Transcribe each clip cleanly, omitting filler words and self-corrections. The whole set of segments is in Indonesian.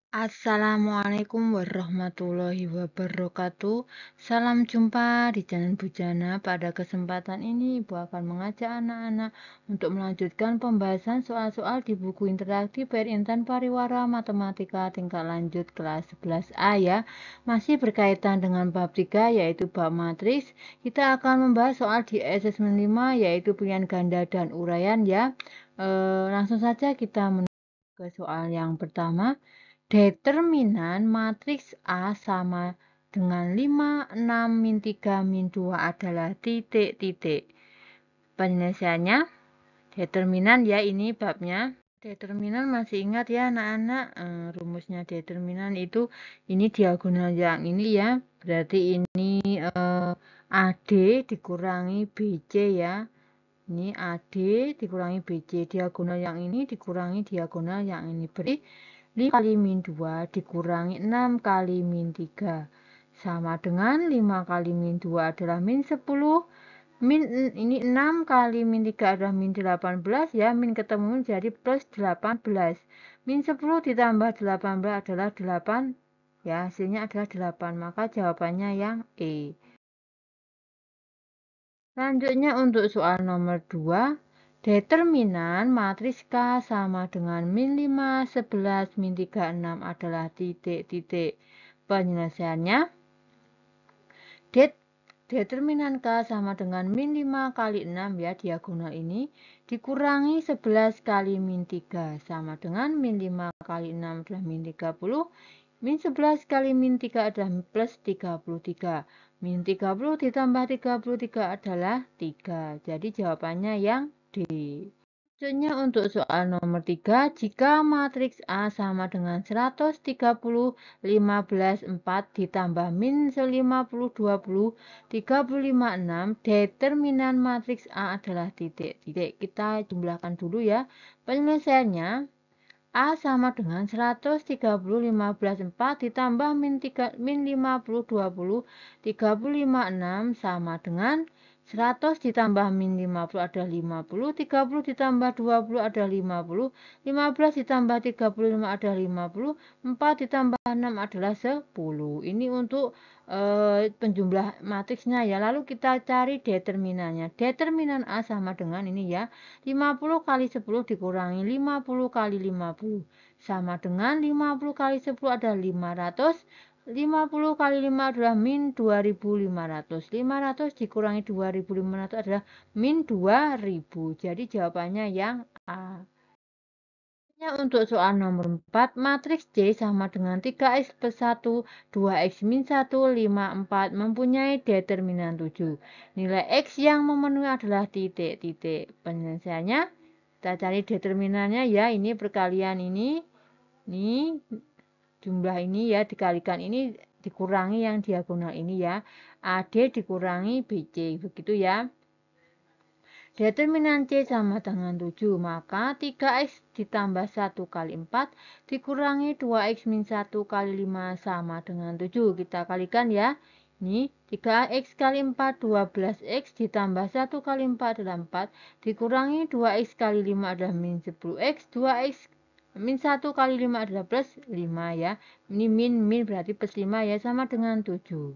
Assalamualaikum warahmatullahi wabarakatuh. Salam jumpa di Jalan Bujana. Pada kesempatan ini, Ibu akan mengajak anak-anak untuk melanjutkan pembahasan soal-soal di buku interaktif PR Intan Pariwara Matematika tingkat lanjut kelas 11A ya. Masih berkaitan dengan bab 3 yaitu bab matriks. Kita akan membahas soal di asesmen 5 yaitu pilihan ganda dan uraian ya. Langsung saja kita menuju ke soal yang pertama. Determinan matriks A sama dengan 5, 6, min 3, min 2 adalah titik-titik. Penyelesaiannya, determinan ya ini babnya. Determinan masih ingat ya anak-anak, rumusnya determinan itu ini diagonal yang ini ya. Berarti ini AD dikurangi BC ya. Ini AD dikurangi BC, diagonal yang ini dikurangi diagonal yang ini. Berarti 5 kali min 2 dikurangi 6 kali min 3. Sama dengan 5 kali min 2 adalah min 10. Ini 6 kali min 3 adalah min 18 ya. Min ketemu menjadi plus 18. Min 10 ditambah 18 adalah 8. Ya, hasilnya adalah 8. Maka jawabannya yang E. Selanjutnya untuk soal nomor 2. Determinan matriks K sama dengan min 5, 11, min 3, 6 adalah titik-titik. Penyelesaiannya, determinan K sama dengan min 5 kali 6 ya, diagonal ini, dikurangi 11 kali min 3, sama dengan min 5 kali 6 adalah min 30, min 11 kali min 3 adalah plus 33. Min 30 ditambah 33 adalah 3. Jadi jawabannya yang D. Selanjutnya untuk soal nomor 3, jika matriks A sama dengan 130, 15, 4 ditambah min 50, 20, 35, 6, determinan matriks A adalah titik-titik. Kita jumlahkan dulu ya. Penyelesaiannya, A sama dengan 130, 15, 4 ditambah min 50, 20, 35, 6 sama dengan 100 ditambah min 50 adalah 50, 30 ditambah 20 adalah 50, 15 ditambah 35 adalah 50, 4 ditambah 6 adalah 10. Ini untuk penjumlah matriksnya ya. Lalu kita cari determinannya. Determinan A sama dengan ini ya. 50 kali 10 dikurangi 50 kali 50. Sama dengan 50 kali 10 adalah 500. 50 kali 5 adalah min 2500. 500 dikurangi 2500 adalah min 2000. Jadi jawabannya yang A. Untuk soal nomor 4, matriks C sama dengan 3x plus 1, 2x min 1, 5, 4 mempunyai determinan 7. Nilai x yang memenuhi adalah titik-titik. Penyelesaiannya, kita cari determinannya ya, ini perkalian ini jumlah ini ya, dikalikan ini dikurangi yang diagonal ini ya. AD dikurangi BC, begitu ya. Determinan C sama dengan 7, maka 3x ditambah 1 kali 4 dikurangi 2x min 1 kali 5 sama dengan 7. Kita kalikan ya. Ini 3x kali 4, 12x ditambah 1 kali 4 adalah 4. Dikurangi 2x kali 5 adalah min 10x. 2x min 1 kali 5 adalah plus 5 ya. Ini min berarti plus 5 ya, sama dengan 7.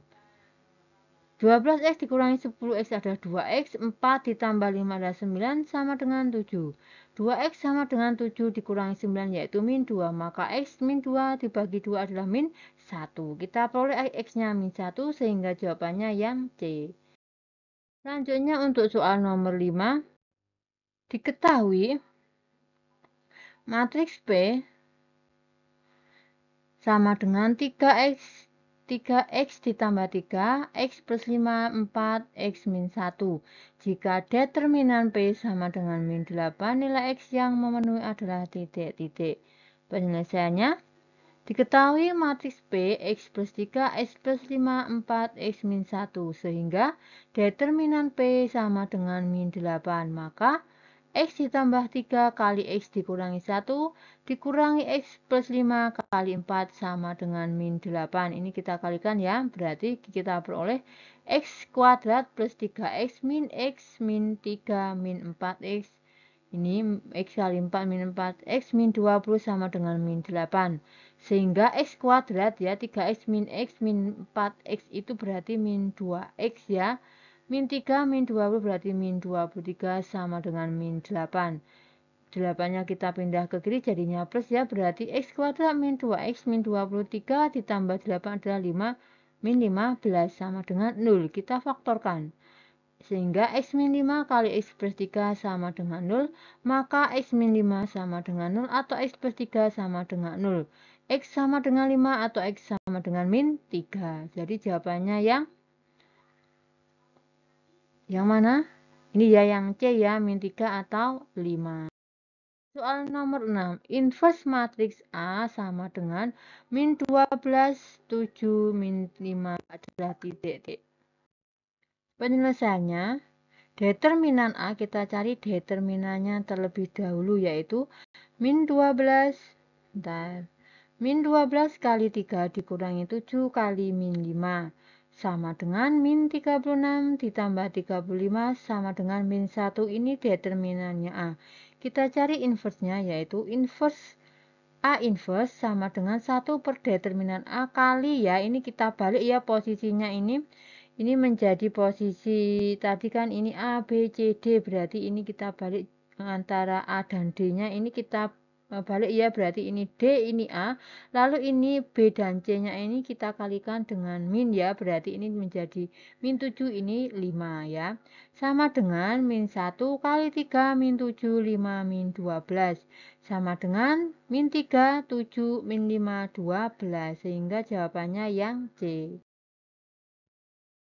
12x dikurangi 10x adalah 2x, 4 ditambah 5 adalah 9 sama dengan 7. 2x sama dengan 7 dikurangi 9 yaitu min 2, maka x min 2 dibagi 2 adalah min 1. Kita peroleh x-nya min 1 sehingga jawabannya yang C. Selanjutnya untuk soal nomor 5. Diketahui matriks P sama dengan 3x ditambah 3, x plus 5, 4, x min 1. Jika determinan P sama dengan min 8, nilai x yang memenuhi adalah titik-titik. Penyelesaiannya, diketahui matriks P, x plus 3, x plus 5, 4, x min 1. Sehingga determinan P sama dengan min 8. Maka x ditambah 3 kali x dikurangi 1 dikurangi x plus 5 kali 4 sama dengan min 8. Ini kita kalikan ya, berarti kita peroleh x kuadrat plus 3x min x min 3 min 4x. Ini x kali 4 min 4, x min 20 sama dengan min 8. Sehingga X kuadrat ya, 3X min 4X itu berarti min 2X ya. Min 3 min 20 berarti min 23 sama dengan min 8. 8-nya kita pindah ke kiri jadinya plus ya, berarti X kuadrat min 2X min 23 ditambah 8 adalah 5 min 15 sama dengan 0. Kita faktorkan. Sehingga X min 5 kali X plus 3 sama dengan 0, maka X min 5 sama dengan 0 atau X plus 3 sama dengan 0. X sama dengan 5 atau X sama dengan min 3. Jadi jawabannya yang mana? Ini ya yang C ya, min 3 atau 5. Soal nomor 6, inverse matriks A sama dengan min 12, 7, min 5 adalah titik. Penyelesaiannya, determinan A kita cari determinannya terlebih dahulu yaitu min 12 min 12 kali 3 dikurangi 7 kali min 5 sama dengan min 36 ditambah 35 sama dengan min 1. Ini determinannya A. Kita cari inverse-nya yaitu inverse A inverse sama dengan 1 per determinan A kali ya, ini kita balik ya posisinya ini menjadi posisi tadi kan ini A, B, C, D, berarti ini kita balik antara A dan D-nya, ini kita balik ya, berarti ini D, ini A, lalu ini B dan C-nya ini kita kalikan dengan min ya, berarti ini menjadi min 7, ini 5 ya. Sama dengan min 1 kali 3 min 7, 5 min 12. Sama dengan min 3, 7, min 5, 12. Sehingga jawabannya yang C.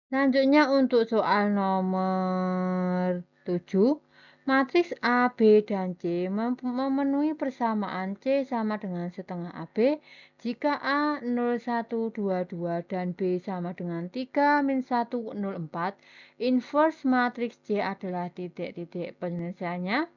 Selanjutnya untuk soal nomor 7, matriks A, B, dan C memenuhi persamaan C sama dengan setengah AB jika A 0, 1, 2, 2 dan B sama dengan 3, min 1, 0, 4. Inverse matriks C adalah titik-titik. Penyelesaiannya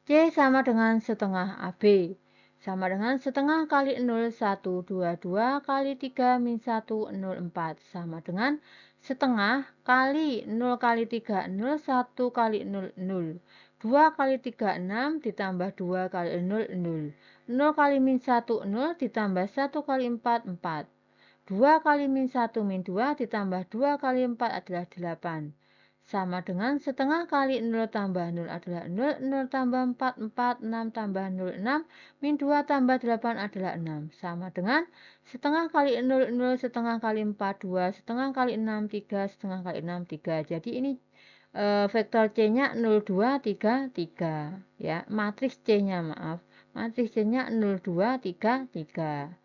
C sama dengan setengah AB. Sama dengan setengah kali 0, 1, 2, 2 kali 3 min 1, 0, 4. Sama dengan setengah kali 0 kali 3, 0, 1 kali 0, 0. 2 kali 3, 6 ditambah 2 kali 0, 0. 0 kali min 1, 0 ditambah 1 kali 4, 4. 2 kali min 1 min 2 ditambah 2 kali 4 adalah 8. Sama dengan setengah kali 0 tambah 0 adalah 0, 0 tambah 4, 4, 6 tambah 0, 6, min 2 tambah 8 adalah 6. Sama dengan setengah kali 0, 0, setengah kali 4, 2, setengah kali 6, 3, setengah kali 6, 3. Jadi ini vektor C-nya 0, 2, 3, 3. Ya, matriks C-nya maaf. Matriks C-nya 0, 2, 3, 3.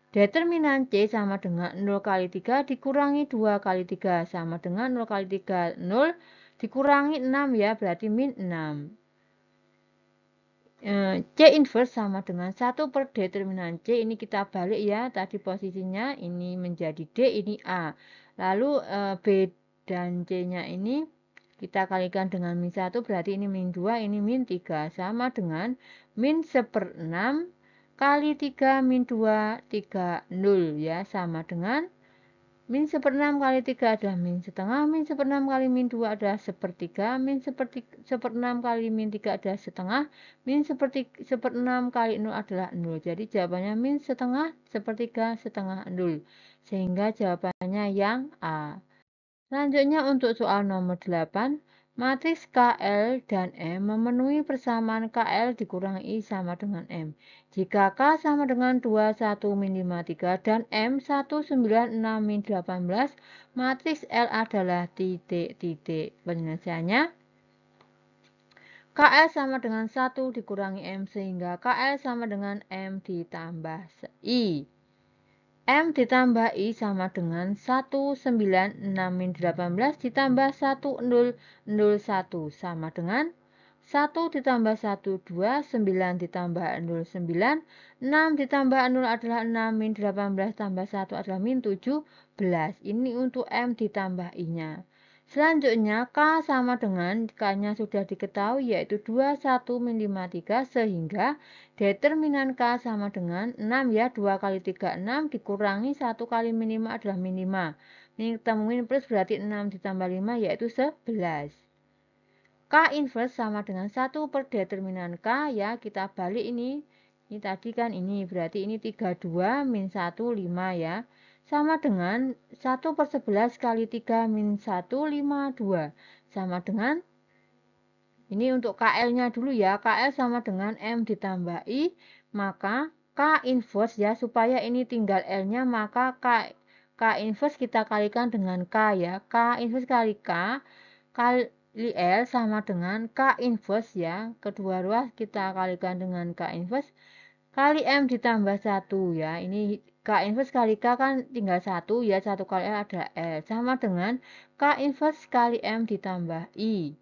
Determinan C sama dengan 0 kali 3 dikurangi 2 kali 3 sama dengan 0 kali 3, 0 dikurangi 6 ya, berarti min 6. C inverse sama dengan 1 per determinan C, ini kita balik ya, tadi posisinya ini menjadi D, ini A. Lalu B dan C-nya ini kita kalikan dengan min 1, berarti ini min 2, ini min 3. Sama dengan min 1/6 kali 3 min 2, 3, 0 ya, sama dengan min 1/6 kali 3 adalah min setengah, min 1/6 kali min 2 adalah 1/3, min 1/6 kali min 3 adalah setengah, min 1/6 kali 0 adalah 0. Jadi jawabannya min setengah, 1/3, setengah, 0. Sehingga jawabannya yang A. Selanjutnya untuk soal nomor 8, matriks KL dan M memenuhi persamaan KL dikurangi I sama dengan M. Jika K sama dengan 2, 1, min 5, 3 dan M 1, 9, 6, min 18, matriks L adalah titik-titik. Penyelesaiannya, KL sama dengan 1 dikurangi M sehingga KL sama dengan M ditambah I. M ditambah I sama dengan 1, 9, 6, min 18 ditambah 1, 0, 0, 1 sama dengan 1 ditambah 1, 2, 9 ditambah 0, 9, 6 ditambah 0 adalah 6, min 18 tambah 1 adalah min 17. Ini untuk M ditambah I-nya. Selanjutnya K sama dengan K-nya sudah diketahui yaitu 2, 1, min 5, 3 sehingga determinan K sama dengan 6 ya, 2 kali 3, 6 dikurangi 1 kali min 5 adalah min 5. Ini kita min plus berarti 6 ditambah 5 yaitu 11. K inverse sama dengan 1 per determinan K ya, kita balik ini. Ini tadi kan ini, berarti ini 32 min 1, 5 ya. Sama dengan 1/11 kali 3 min 1, 5, 2. Sama dengan, ini untuk KL-nya dulu ya. KL sama dengan M ditambah I, maka K inverse ya. Supaya ini tinggal L-nya, maka K inverse kita kalikan dengan K ya. K inverse kali K kali L sama dengan K inverse ya. Kedua ruas kita kalikan dengan K inverse kali M ditambah 1 ya. Ini K inverse kali K kan tinggal 1 ya. 1 kali L ada L. Sama dengan K inverse kali M ditambah I.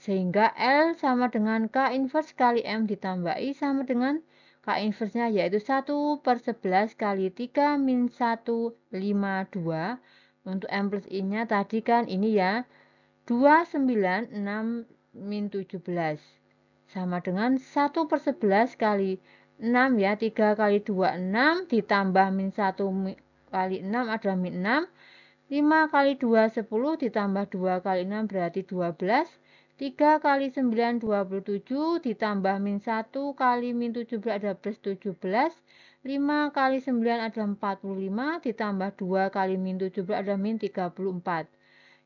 Sehingga L sama dengan K inverse kali M ditambah I sama dengan K inverse-nya yaitu 1/11 kali 3 min 1, 5, 2. Untuk M plus I-nya tadi kan ini ya. 2, 9, 6 min 17. Sama dengan 1/11 kali 6 ya. 3 kali 2, 6. Ditambah min 1 kali 6 adalah min 6. 5 kali 2, 10. Ditambah 2 kali 6 berarti 12. 3 kali 9, 27. Ditambah min 1 kali min 17 adalah plus 17. 5 kali 9 adalah 45. Ditambah 2 kali min 17 adalah min 34.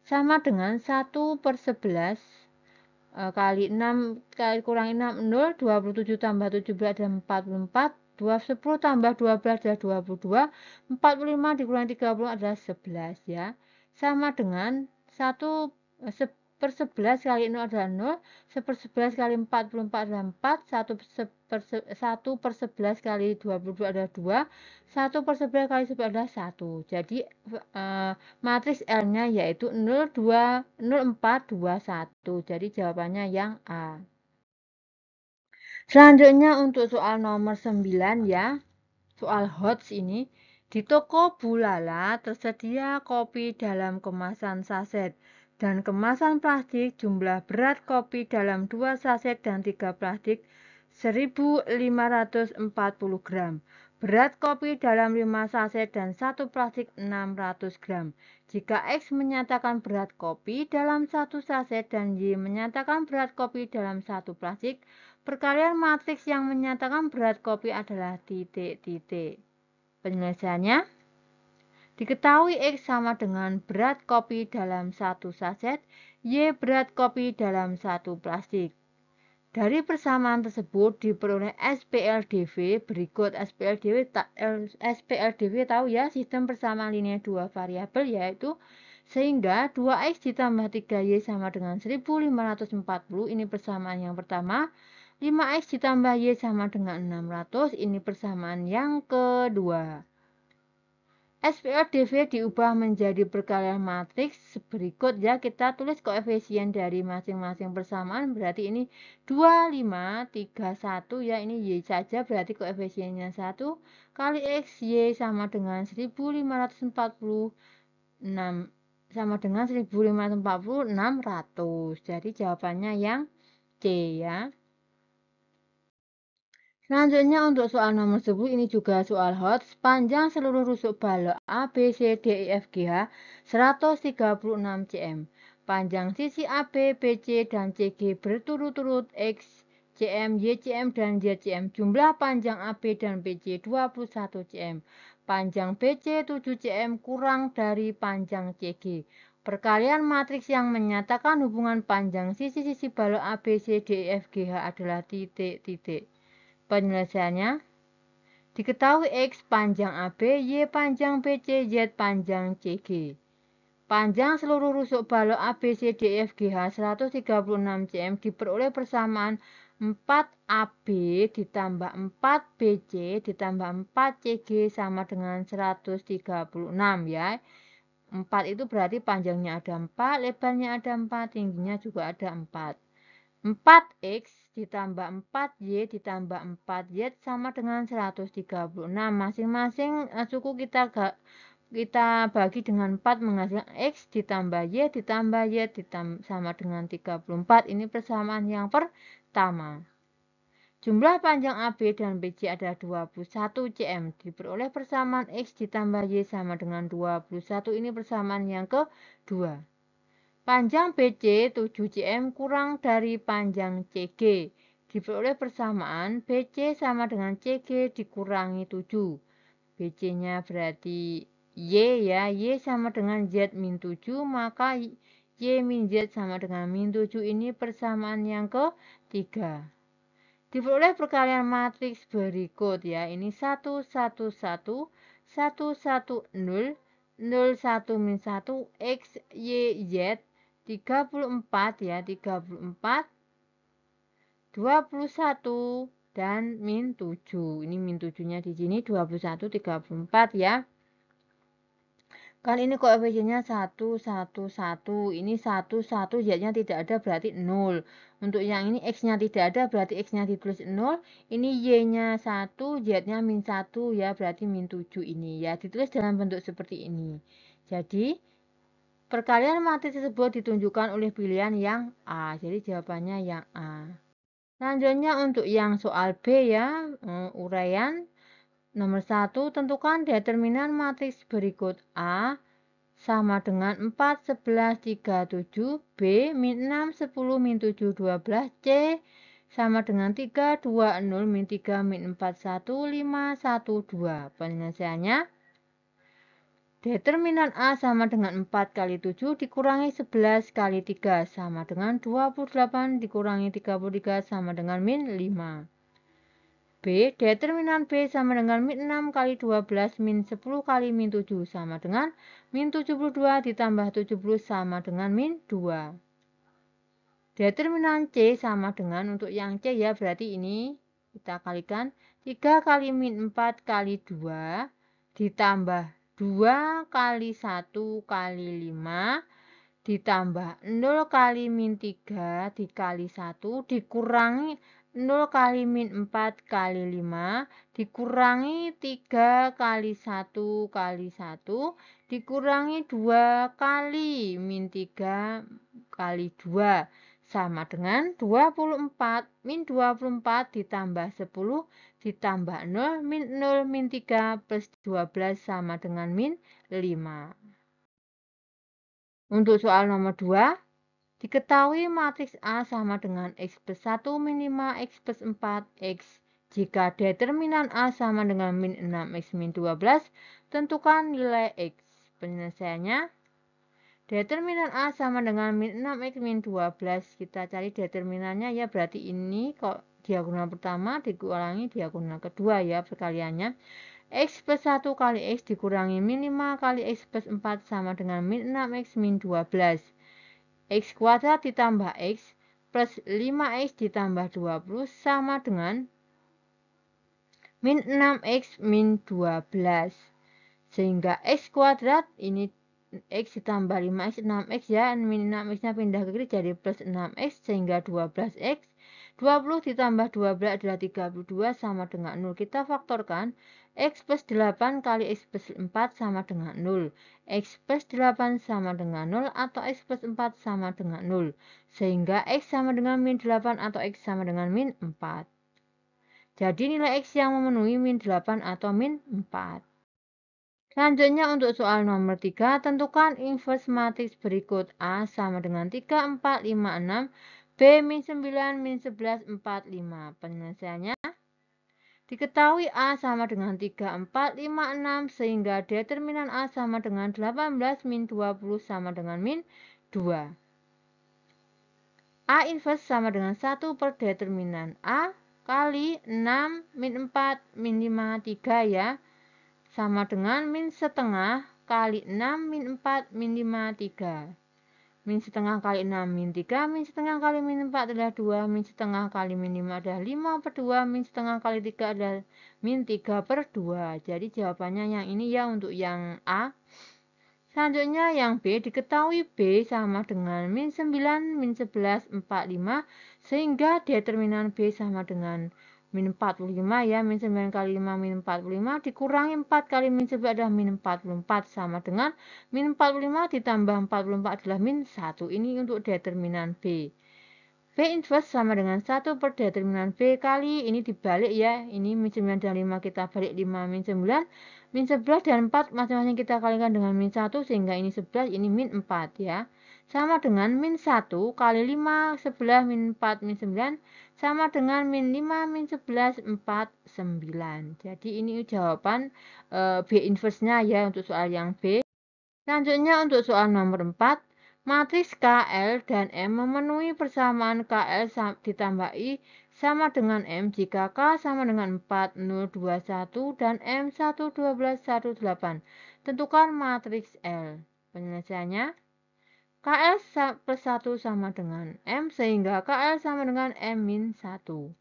Sama dengan 1/11 kali 6 kali kurangi 6, 0. 27 tambah 17 adalah 44. 10 tambah 12 adalah 22. 45 dikurangi 30 adalah 11 ya. Sama dengan 1/11 kali 0 adalah 0. 1/11 kali 44 adalah 4. 1/11 kali 22 adalah 2. 1/11 kali 11 adalah 1. Jadi matriks L-nya yaitu 0, 2, 0, 4, 2, 1. Jadi jawabannya yang A. Selanjutnya untuk soal nomor 9 ya. Soal HOTS ini. Di toko Bulala tersedia kopi dalam kemasan saset dan kemasan plastik. Jumlah berat kopi dalam 2 saset dan 3 plastik 1540 gram. Berat kopi dalam 5 saset dan 1 plastik 600 gram. Jika X menyatakan berat kopi dalam 1 saset dan Y menyatakan berat kopi dalam 1 plastik, perkalian matriks yang menyatakan berat kopi adalah titik-titik. Penyelesaiannya, diketahui X sama dengan berat kopi dalam 1 saset, Y berat kopi dalam 1 plastik. Dari persamaan tersebut diperoleh SPLDV. Berikut SPLDV tahu ya, sistem persamaan linear 2 variabel, yaitu sehingga 2X ditambah 3Y sama dengan 1540. Ini persamaan yang pertama. 5X ditambah Y sama dengan 600. Ini persamaan yang kedua. SPLDV diubah menjadi perkalian matriks berikut ya. Kita tulis koefisien dari masing-masing persamaan. Berarti ini 2, 5, 3, 1 ya. Ini Y saja berarti koefisiennya 1. Kali X, Y sama dengan 1546 sama dengan 1540, 600. Jadi jawabannya yang C ya. Selanjutnya untuk soal nomor 10 ini juga soal HOTS. Panjang seluruh rusuk balok A, B, C, D, E, F, G, H 136 cm. Panjang sisi AB, BC, dan CG berturut-turut X, cm, Y, cm, dan Z, cm. Jumlah panjang AB dan BC 21 cm. Panjang BC 7 cm kurang dari panjang CG. Perkalian matriks yang menyatakan hubungan panjang sisi-sisi balok A, B, C, D, E, F, G, H adalah titik-titik. Penyelesaiannya, diketahui X panjang AB, Y panjang BC, Z panjang CG. Panjang seluruh rusuk balok AB, C, D, E, F, G, H 136 cm diperoleh persamaan 4AB ditambah 4BC ditambah 4CG sama dengan 136 ya. 4 itu berarti panjangnya ada 4, lebarnya ada 4, tingginya juga ada 4. 4X ditambah 4Y ditambah 4Z sama dengan 136. Masing-masing suku kita bagi dengan 4 menghasilkan X ditambah Y ditambah Y sama dengan 34. Ini persamaan yang pertama. Jumlah panjang AB dan BC adalah 21 cm. Diperoleh persamaan X ditambah Y sama dengan 21. Ini persamaan yang kedua. Panjang BC 7 cm kurang dari panjang CG. Diperoleh persamaan BC sama dengan CG dikurangi 7. BC-nya berarti Y ya, Y sama dengan Z min 7, maka Y min Z sama dengan min 7 ini persamaan yang ketiga. Diperoleh perkalian matriks berikut ya, ini 1, 1, 1, 1, 1, 0, 0, 1, min 1, X, Y, Z, 34 ya, 34, 21, dan min 7. Ini min 7-nya di sini 21, 34 ya. Kali ini koefisiennya 1, 1, 1. Ini 1, 1, Z-nya tidak ada berarti 0. Untuk yang ini X-nya tidak ada berarti X-nya ditulis 0. Ini Y-nya 1, Z-nya min 1 ya, berarti min 7 ini ya. Ditulis dalam bentuk seperti ini. Jadi, perkalian matriks tersebut ditunjukkan oleh pilihan yang A. Jadi, jawabannya yang A. Selanjutnya untuk yang soal B ya, uraian. Nomor 1, tentukan determinan matriks berikut. A sama dengan 4, 11, 3, 7. B min 6, 10, min 7, 12. C sama dengan 3, 2, 0, min 3, min 4, 1, 5, 1, 2. Penyelesaiannya, determinan A sama dengan 4 kali 7 dikurangi 11 kali 3 sama dengan 28 dikurangi 33 sama dengan min 5. B, determinan B sama dengan min 6 kali 12 min 10 kali min 7 sama dengan min 72 ditambah 70 sama dengan min 2. Determinan C sama dengan, untuk yang C ya, berarti ini kita kalikan 3 kali min 4 kali 2 ditambah 2 kali 1 kali 5 ditambah 0 kali min 3 dikali 1 dikurangi 0 kali min 4 kali 5 dikurangi 3 kali 1 kali 1 dikurangi 2 kali min 3 kali 2 sama dengan 24. Min 24 ditambah 10 ditambah 0 min 0 min 3 plus 12 sama dengan min 5. Untuk soal nomor 2, diketahui matriks A sama dengan X plus 1 min 5 X plus 4 X. Jika determinan A sama dengan min 6 X min 12, tentukan nilai X. Penyelesaiannya, determinan A sama dengan min 6 X min 12. Kita cari determinannya ya, berarti ini kok diagonal pertama dikurangi diagonal kedua ya perkaliannya. X plus 1 kali X dikurangi min 5 kali X plus 4 sama dengan min 6X min 12. X kuadrat ditambah X plus 5X ditambah 20 sama dengan min 6X min 12. Sehingga X kuadrat ini X ditambah 5X 6X ya, min 6X-nya pindah ke kiri jadi plus 6X sehingga 12X. 20 ditambah 12 adalah 32 sama dengan 0. Kita faktorkan. X plus 8 kali X plus 4 sama dengan 0. X plus 8 sama dengan 0 atau X plus 4 sama dengan 0. Sehingga X sama dengan min 8 atau X sama dengan min 4. Jadi nilai X yang memenuhi min 8 atau min 4. Selanjutnya untuk soal nomor 3, tentukan inverse matriks berikut. A sama dengan 3, 4, 5, 6. B min 9, min 11, 4, 5. Penyelesaiannya, diketahui A sama dengan 3, 4, 5, 6 sehingga determinan A sama dengan 18 min 20 sama dengan min 2. A inverse sama dengan 1 per determinan A kali 6 min 4 min 5, 3 ya, sama dengan min setengah kali 6 min 4 min 5, 3. Min setengah kali 6 min 3, min setengah kali min 4 adalah 2, min setengah kali min 5 adalah 5 per 2, min setengah kali 3 adalah min 3 per 2. Jadi jawabannya yang ini ya untuk yang A. Selanjutnya yang B, diketahui B sama dengan min 9, min 11, 4, 5, sehingga determinan B sama dengan min 45 ya, min 9 kali 5 min 45 dikurangi 4 kali min 11 adalah min 44 sama dengan min 45 ditambah 44 adalah min 1. Ini untuk determinan B. B inverse sama dengan 1 per determinan B kali, ini dibalik ya, ini min 9 dan 5 kita balik 5 min 9, min 11 dan 4 masing-masing kita kalikan dengan min 1 sehingga ini 11, ini min 4 ya. Sama dengan min 1 kali 5, 11, min 4, min 9 sama dengan min 5 min 11 4 9. Jadi ini jawaban B inverse-nya ya untuk soal yang B. Selanjutnya untuk soal nomor 4, matriks KL dan M memenuhi persamaan KL ditambah I sama dengan M jika K sama dengan 4, 0, 2, 1 dan M 1, 12, 1, 8. Tentukan matriks L. Penyelesaiannya, KL plus 1 sama dengan M sehingga KL sama dengan M min 1.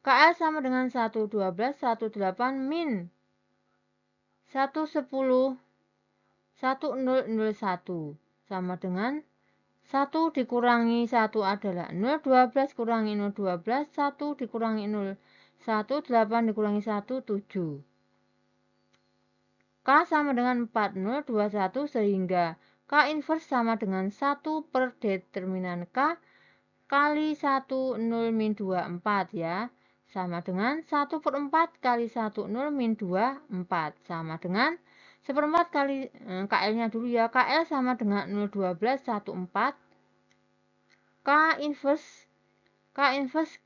KL sama dengan 1, 12, 1, 8 min 1, 10, 1001 sama dengan 1 dikurangi 1 adalah 0, 12 kurangi 0, 12, 1 dikurangi 0, 1, 8 dikurangi 1, 7. K sama dengan 4, 0, 2, 1 sehingga K inverse sama dengan 1 per determinan K kali 1, 0, min 2, 4 ya. Sama dengan 1 per 4 kali 1, 0, min 2, 4. Sama dengan 1/4 kali KL-nya dulu ya. KL sama dengan 0, 12, 1, 4. K inverse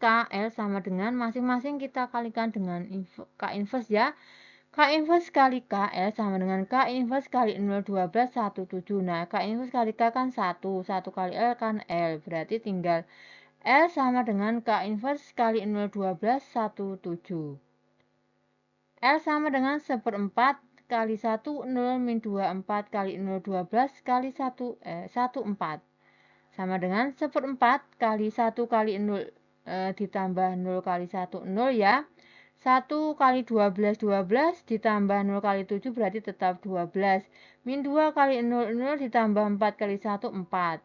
KL sama dengan masing-masing kita kalikan dengan K inverse ya. K inverse kali KL sama dengan K inverse kali 0, 12, 1, 7. Nah, K inverse kali K kan 1. 1 kali L kan L. Berarti tinggal L sama dengan K inverse kali 0, 12, 1, 7. L sama dengan 1/4 kali 1, 0, min 2, 4 kali 0, 12 kali 1, 4. Sama dengan 1/4 kali 1 kali 0 ditambah 0 kali 1, 0 ya. 1 kali 12, 12 ditambah 0 kali 7 berarti tetap 12. Min 2 kali 0, 0 ditambah 4 kali 1, 4.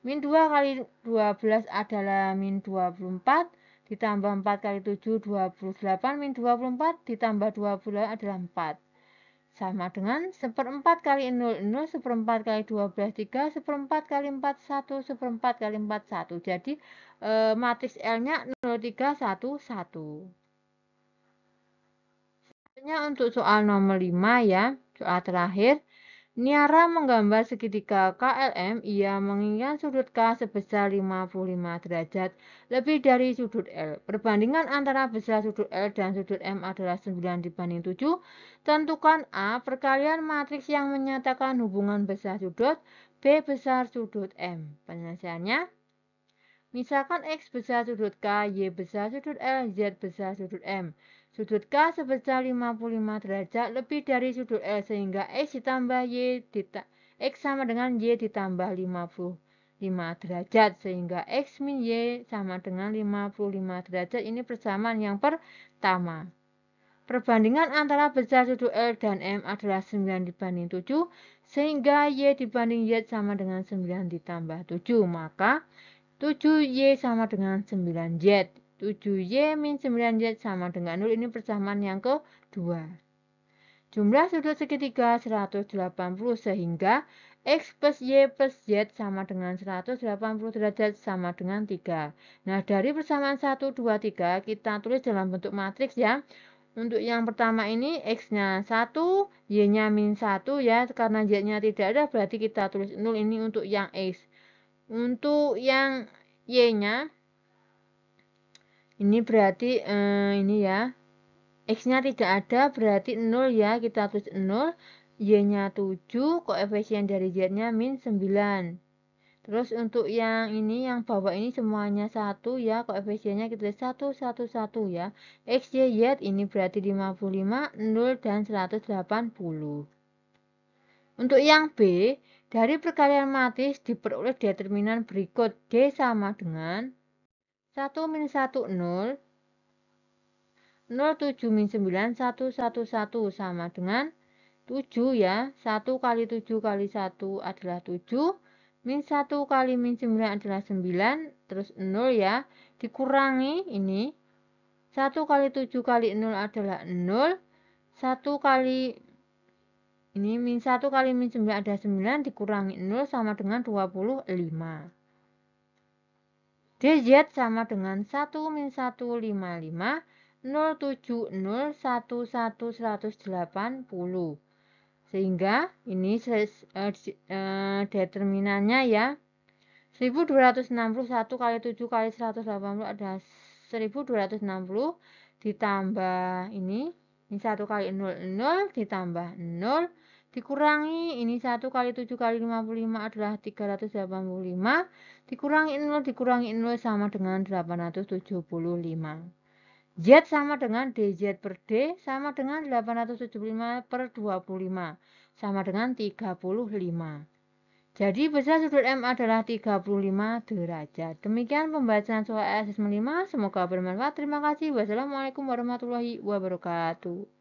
Min 2 kali 12 adalah min 24. Ditambah 4 kali 7, 28. Min 24 ditambah 20 adalah 4. Sama dengan 1/4 kali 0, 0, 1/4 kali 12, 3, 1/4 kali 4, 1, 1/4 kali 4, 1. Jadi matriks L-nya 0, 3, 1, 1. Selanjutnya untuk soal nomor 5 ya, soal terakhir. Niara menggambar segitiga KLM, ia menginginkan sudut K sebesar 55 derajat lebih dari sudut L. Perbandingan antara besar sudut L dan sudut M adalah 9 dibanding 7. Tentukan A, perkalian matriks yang menyatakan hubungan besar sudut, B besar sudut M. Penyelesaiannya, misalkan X besar sudut K, Y besar sudut L, Z besar sudut M. Sudut K sebesar 55 derajat lebih dari sudut L sehingga X ditambah Y X sama dengan Y ditambah 55 derajat sehingga X min Y sama dengan 55 derajat. Ini persamaan yang pertama. Perbandingan antara besar sudut L dan M adalah 9 dibanding 7 sehingga Y dibanding Y sama dengan 9 ditambah 7. Maka 7Y sama dengan 9Z. 7Y min 9Z sama dengan 0. Ini persamaan yang kedua. Jumlah sudut segitiga 180 sehingga X plus Y plus Z sama dengan 180 derajat sama dengan 3. Nah, dari persamaan 1, 2, 3 kita tulis dalam bentuk matriks ya. Untuk yang pertama ini X-nya 1, Y-nya min 1 ya. Karena Z-nya tidak ada berarti kita tulis 0. Ini untuk yang X. Untuk yang Y-nya ini berarti ini ya, X-nya tidak ada berarti 0 ya, kita tulis 0. Y-nya 7, koefisien dari Z-nya min 9. Terus untuk yang ini, yang bawah ini semuanya 1 ya, koefisiennya kita tulis 1, 1, 1 ya. X, Y, Z ini berarti 55, 0, dan 180. Untuk yang B, dari perkalian matriks diperoleh determinan berikut. D sama dengan 1 min 1, 0, 0, 7 min 9, 1, 1, 1 sama dengan 7 ya. 1 kali 7 kali 1 adalah 7, min 1 kali min 9 adalah 9, terus 0 ya. Dikurangi ini, 1 kali 7 kali 0 adalah 0, 1 kali ini min 1 kali min 9 adalah 9, dikurangi 0 sama dengan 25. DZ sama dengan 1 min 1, 55, 0, 7, 0, 1, 1, 180. Sehingga ini determinannya ya. 1261 kali 7 kali 180 adalah 1260 ditambah ini 1 kali 0 ditambah 0 dikurangi ini 1 kali 7 kali 55 adalah 385 dikurangi 0 sama dengan 875. Z sama dengan DZ per D sama dengan 875 per 25 sama dengan 35. Jadi besar sudut M adalah 35 derajat. Demikian pembacaan soal asesmen 5. Semoga bermanfaat. Terima kasih. Wassalamualaikum warahmatullahi wabarakatuh.